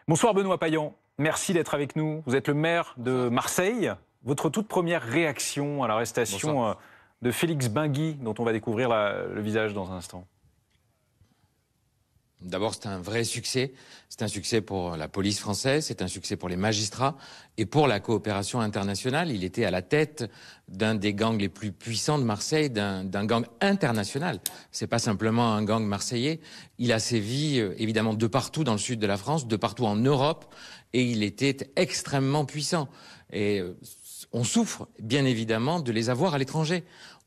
Bonsoir Benoît Payan, merci d'être avec nous. Vous êtes le maire de Marseille. Votre toute première réaction à l'arrestation de Félix Benguy, dont on va découvrir le visage dans un instant. D'abord, c'est un vrai succès. C'est un succès pour la police française, c'est un succès pour les magistrats et pour la coopération internationale. Il était à la tête d'un des gangs les plus puissants de Marseille, d'un gang international. C'est pas simplement un gang marseillais. Il a sévi évidemment de partout dans le sud de la France, de partout en Europe, et il était extrêmement puissant. Et on souffre bien évidemment de les avoir à l'étranger.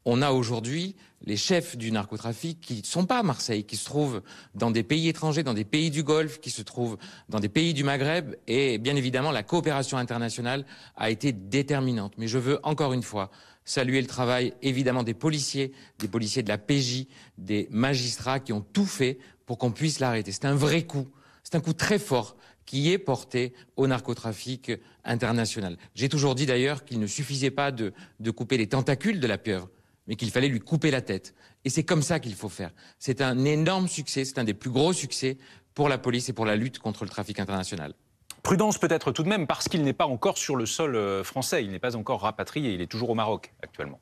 On a aujourd'hui les chefs du narcotrafic qui ne sont pas à Marseille, qui se trouvent dans des pays étrangers, dans des pays du Golfe, qui se trouvent dans des pays du Maghreb. Et bien évidemment, la coopération internationale a été déterminante. Mais je veux encore une fois saluer le travail évidemment des policiers de la PJ, des magistrats qui ont tout fait pour qu'on puisse l'arrêter. C'est un vrai coup, c'est un coup très fort qui est porté au narcotrafic international. J'ai toujours dit d'ailleurs qu'il ne suffisait pas de couper les tentacules de la pieuvre, mais qu'il fallait lui couper la tête. Et c'est comme ça qu'il faut faire. C'est un énorme succès, c'est un des plus gros succès pour la police et pour la lutte contre le trafic international. Prudence peut-être tout de même, parce qu'il n'est pas encore sur le sol français, il n'est pas encore rapatrié, il est toujours au Maroc actuellement.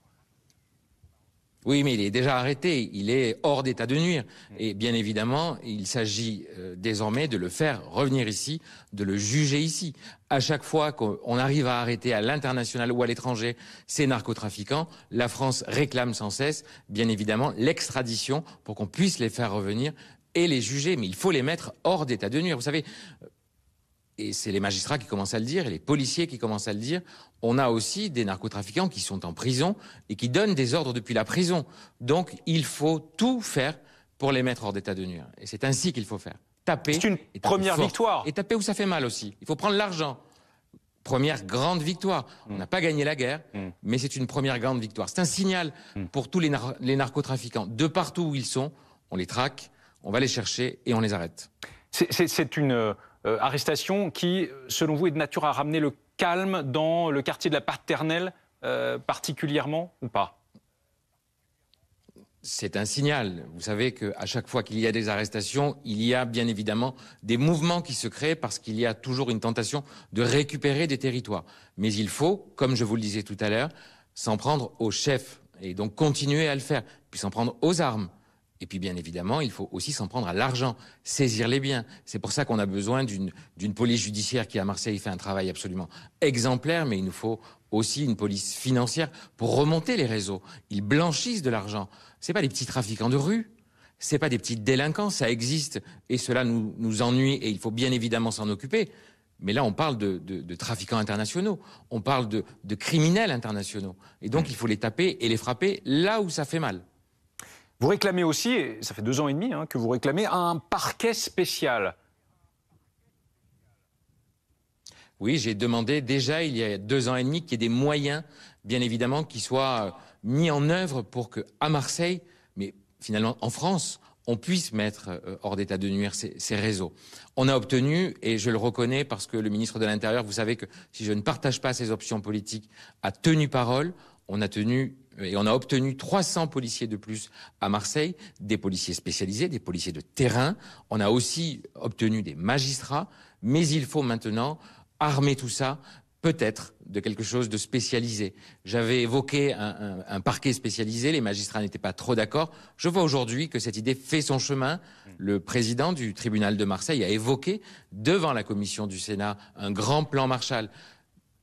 Oui, mais il est déjà arrêté, il est hors d'état de nuire. Et bien évidemment, il s'agit désormais de le faire revenir ici, de le juger ici. À chaque fois qu'on arrive à arrêter à l'international ou à l'étranger ces narcotrafiquants, la France réclame sans cesse, bien évidemment, l'extradition pour qu'on puisse les faire revenir et les juger. Mais il faut les mettre hors d'état de nuire. Vous savez, et c'est les magistrats qui commencent à le dire, et les policiers qui commencent à le dire, on a aussi des narcotrafiquants qui sont en prison et qui donnent des ordres depuis la prison. Donc il faut tout faire pour les mettre hors d'état de nuire. Et c'est ainsi qu'il faut faire. Taper. C'est une première victoire. Et taper où ça fait mal aussi. Il faut prendre l'argent. Première grande victoire. On n'a pas gagné la guerre, mais c'est une première grande victoire. C'est un signal pour tous les narcotrafiquants. De partout où ils sont, on les traque, on va les chercher et on les arrête. C'est une arrestation qui, selon vous, est de nature à ramener le calme dans le quartier de la Paternelle, particulièrement ou pas? C'est un signal. Vous savez qu'à chaque fois qu'il y a des arrestations, il y a bien évidemment des mouvements qui se créent parce qu'il y a toujours une tentation de récupérer des territoires. Mais il faut, comme je vous le disais tout à l'heure, s'en prendre aux chefs et donc continuer à le faire, puis s'en prendre aux armes. Et puis bien évidemment, il faut aussi s'en prendre à l'argent, saisir les biens. C'est pour ça qu'on a besoin d'une police judiciaire qui à Marseille fait un travail absolument exemplaire, mais il nous faut aussi une police financière pour remonter les réseaux. Ils blanchissent de l'argent. C'est pas des petits trafiquants de rue, c'est pas des petits délinquants, ça existe et cela nous ennuie et il faut bien évidemment s'en occuper. Mais là, on parle de trafiquants internationaux, on parle de criminels internationaux. Et donc, il faut les taper et les frapper là où ça fait mal. Vous réclamez aussi, et ça fait 2 ans et demi que vous réclamez, un parquet spécial. Oui, j'ai demandé déjà il y a 2 ans et demi qu'il y ait des moyens, bien évidemment, qui soient mis en œuvre pour qu'à Marseille, mais finalement en France, on puisse mettre hors d'état de nuire ces réseaux. On a obtenu, et je le reconnais parce que le ministre de l'Intérieur, vous savez que si je ne partage pas ses options politiques, a tenu parole, on a obtenu 300 policiers de plus à Marseille, des policiers spécialisés, des policiers de terrain. On a aussi obtenu des magistrats, mais il faut maintenant armer tout ça, peut-être de quelque chose de spécialisé. J'avais évoqué un parquet spécialisé, les magistrats n'étaient pas trop d'accord. Je vois aujourd'hui que cette idée fait son chemin. Le président du tribunal de Marseille a évoqué devant la commission du Sénat un grand plan Marshall.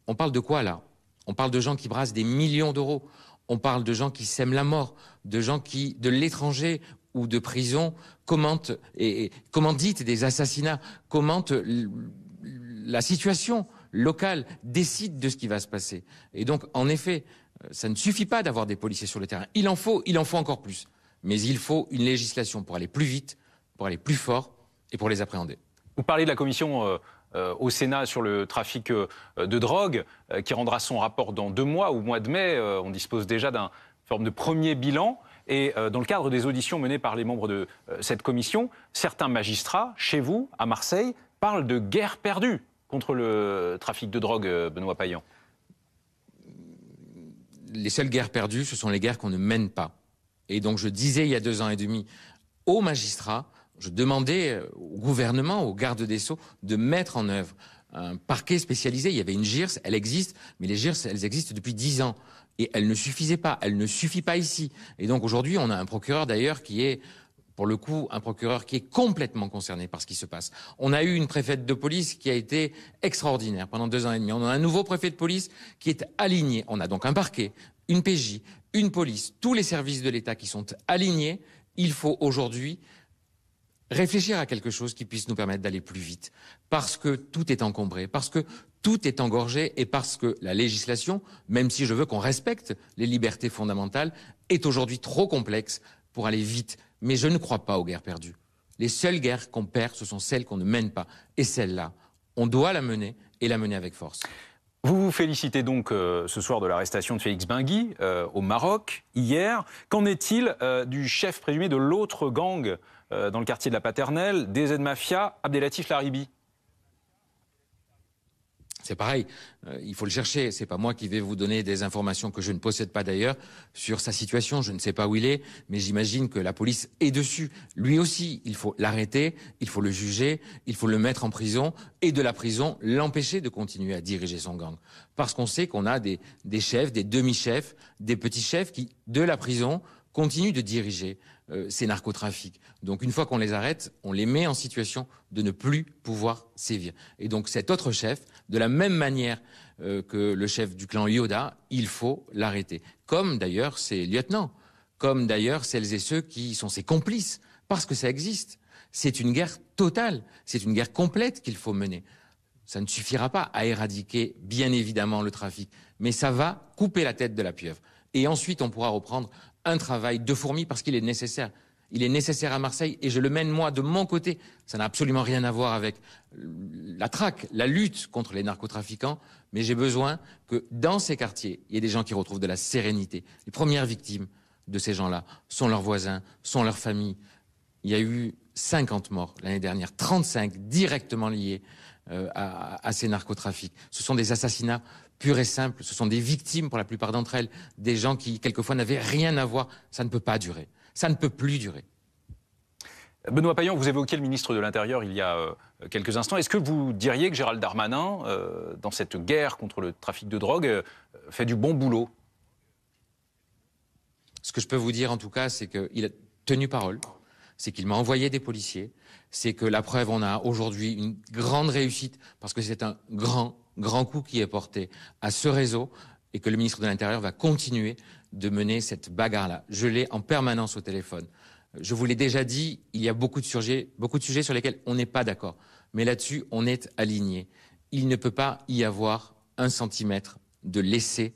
On parle de quoi là ? On parle de gens qui brassent des millions d'euros. On parle de gens qui sèment la mort, de gens qui, de l'étranger ou de prison, commentent des assassinats, commentent la situation locale, décident de ce qui va se passer. Et donc, en effet, ça ne suffit pas d'avoir des policiers sur le terrain. Il en faut encore plus. Mais il faut une législation pour aller plus vite, pour aller plus fort et pour les appréhender. Vous parlez de la commission au Sénat sur le trafic de drogue, qui rendra son rapport dans 2 mois, au mois de mai. On dispose déjà d'une forme de premier bilan. Et dans le cadre des auditions menées par les membres de cette commission, certains magistrats, chez vous, à Marseille, parlent de guerre perdue contre le trafic de drogue, Benoît Payan. Les seules guerres perdues, ce sont les guerres qu'on ne mène pas. Et donc je disais il y a 2 ans et demi aux magistrats, Je demandais au gouvernement, aux gardes des Sceaux, de mettre en œuvre un parquet spécialisé. Il y avait une GIRS, elle existe, mais les GIRS, elles existent depuis 10 ans. Et elle ne suffisait pas, elle ne suffit pas ici. Et donc aujourd'hui, on a un procureur d'ailleurs qui est, pour le coup, un procureur qui est complètement concerné par ce qui se passe. On a eu une préfète de police qui a été extraordinaire pendant 2 ans et demi. On a un nouveau préfet de police qui est aligné. On a donc un parquet, une PJ, une police, tous les services de l'État qui sont alignés. Il faut aujourd'hui réfléchir à quelque chose qui puisse nous permettre d'aller plus vite. Parce que tout est encombré, parce que tout est engorgé et parce que la législation, même si je veux qu'on respecte les libertés fondamentales, est aujourd'hui trop complexe pour aller vite. Mais je ne crois pas aux guerres perdues. Les seules guerres qu'on perd, ce sont celles qu'on ne mène pas. Et celle-là, on doit la mener et la mener avec force. Vous vous félicitez donc ce soir de l'arrestation de Félix Benguy au Maroc, hier. Qu'en est-il du chef présumé de l'autre gang dans le quartier de la Paternelle, DZ Mafia, Abdelatif Laribi? C'est pareil, il faut le chercher. C'est pas moi qui vais vous donner des informations que je ne possède pas d'ailleurs sur sa situation. Je ne sais pas où il est, mais j'imagine que la police est dessus. Lui aussi, il faut l'arrêter, il faut le juger, il faut le mettre en prison et de la prison, l'empêcher de continuer à diriger son gang. Parce qu'on sait qu'on a des chefs, des demi-chefs, des petits chefs qui, de la prison, continuent de diriger ces narcotrafics. Donc une fois qu'on les arrête, on les met en situation de ne plus pouvoir sévir. Et donc cet autre chef, de la même manière que le chef du clan Yoda, il faut l'arrêter. Comme d'ailleurs ses lieutenants, comme d'ailleurs celles et ceux qui sont ses complices, parce que ça existe. C'est une guerre totale, c'est une guerre complète qu'il faut mener. Ça ne suffira pas à éradiquer, bien évidemment, le trafic, mais ça va couper la tête de la pieuvre. Et ensuite, on pourra reprendre un travail de fourmi parce qu'il est nécessaire. Il est nécessaire à Marseille et je le mène moi de mon côté. Ça n'a absolument rien à voir avec la traque, la lutte contre les narcotrafiquants, mais j'ai besoin que dans ces quartiers, il y ait des gens qui retrouvent de la sérénité. Les premières victimes de ces gens-là sont leurs voisins, sont leurs familles. Il y a eu 50 morts l'année dernière, 35 directement liés à ces narcotrafics. Ce sont des assassinats purs et simples, ce sont des victimes pour la plupart d'entre elles, des gens qui quelquefois n'avaient rien à voir. Ça ne peut pas durer, ça ne peut plus durer. Benoît Payan, vous évoquiez le ministre de l'Intérieur il y a quelques instants. Est-ce que vous diriez que Gérald Darmanin, dans cette guerre contre le trafic de drogue, fait du bon boulot? Ce que je peux vous dire en tout cas, c'est qu'il a tenu parole, c'est qu'il m'a envoyé des policiers, c'est que la preuve, on a aujourd'hui une grande réussite parce que c'est un grand coup qui est porté à ce réseau et que le ministre de l'Intérieur va continuer de mener cette bagarre-là. Je l'ai en permanence au téléphone. Je vous l'ai déjà dit, il y a beaucoup de sujets sur lesquels on n'est pas d'accord. Mais là-dessus, on est aligné. Il ne peut pas y avoir 1 centimètre de laisser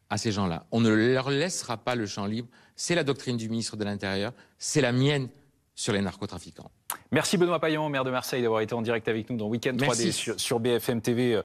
à ces gens-là. On ne leur laissera pas le champ libre. C'est la doctrine du ministre de l'Intérieur, c'est la mienne sur les narcotrafiquants. Merci Benoît Payan, maire de Marseille, d'avoir été en direct avec nous dans Week-end 3D sur BFM TV.